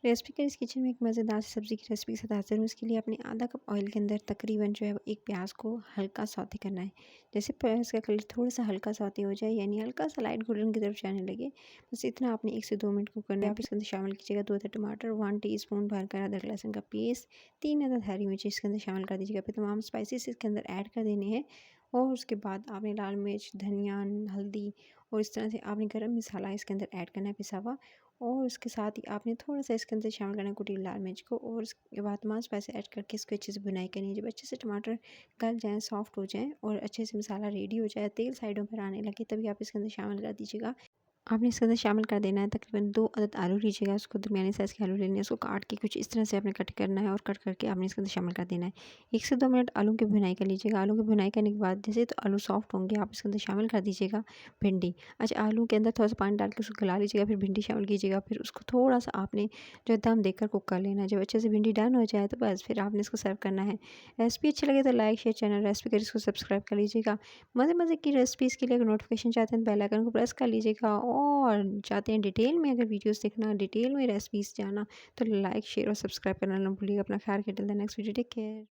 Recipe करिस kitchen में एक मज़ेदार सी सब्ज़ी की रेसिपी के साथ हाज़िर हूँ। इसके लिए अपने आधा कप ऑयल के अंदर तकरीबन जो है वो एक प्याज़ को हल्का सौते करना है। जैसे प्याज़ का कलर थोड़ा-सा हल्का सौते हो जाए यानी हल्का-सा लाइट गोल्डन की तरफ जाने लगे, बस इतना आपने 1 से 2 मिनट कुक करना है। आप इसके अंदर शामिल कीजिएगा 2 अदद टमाटर, 1 टीस्पून भरकर अदरक लहसुन का पेस्ट, 3 अदद हरी मिर्ची इसके अंदर शामिल कर दीजिएगा। फिर तमाम स्पाइसेस इसके अंदर ऐड कर देने हैं और उसके बाद आपने लाल मिर्च, धनिया, हल्दी और इस तरह से आपने गरम मसाला इसके अंदर ऐड करना है पिसा हुआ। और उसके साथ ही आपने थोड़ा-सा इसके अंदर शामिल करना है कुटी लाल मिर्च को और उसके बाद तमाम स्पाइस ऐड करके इसको अच्छे से भुनाई करनी है। जब अच्छे से टमाटर गल जाएँ, सॉफ्ट हो जाएँ और अच्छे से मसाला रेडी हो जाए, तेल साइडों पर आने लगे, तभी आप इसके अंदर शामिल कर दीजिएगा। आपने इसके अंदर शामिल कर देना है तकरीबन 2 अदद आलू लीजिएगा, उसको दरमियाने साइज़ के आलू लेने हैं, उसको काट के कुछ इस तरह से आपने कट करना है और कट करके आपने इसके अंदर शामिल कर देना है। 1 से 2 मिनट आलू की भुनाई कर लीजिएगा। आलू की भुनाई करने के बाद जैसे तो आलू सॉफ्ट होंगे, आप इसके अंदर शामिल कर दीजिएगा भिंडी। अच्छा, आलू के अंदर थोड़ा-सा पानी डाल के उसको गला लीजिएगा, फिर भिंडी शामिल कीजिएगा, फिर उसको थोड़ा-सा आपने जो है दम देकर कुक कर लेना है। जब अच्छे से भिंडी डन हो जाए तो बस फिर आपने इसको सर्व करना है। रेसिपी अच्छी लगे तो लाइक, शेयर, चैनल रेसिपी करिस को सब्सक्राइब कर लीजिएगा। मज़े-मज़े की रेसिपीज़ के लिए अगर नोटिफिकेशन चाहते हैं तो बेल आइकन को प्रेस कर लीजिएगा और चाहते हैं डिटेल में अगर वीडियोस देखना, डिटेल में रेसिपीज़ जानना तो लाइक, शेयर और सब्सक्राइब करना ना भूलिएगा। अपना ख़्याल रखिए। Till the next video, take care.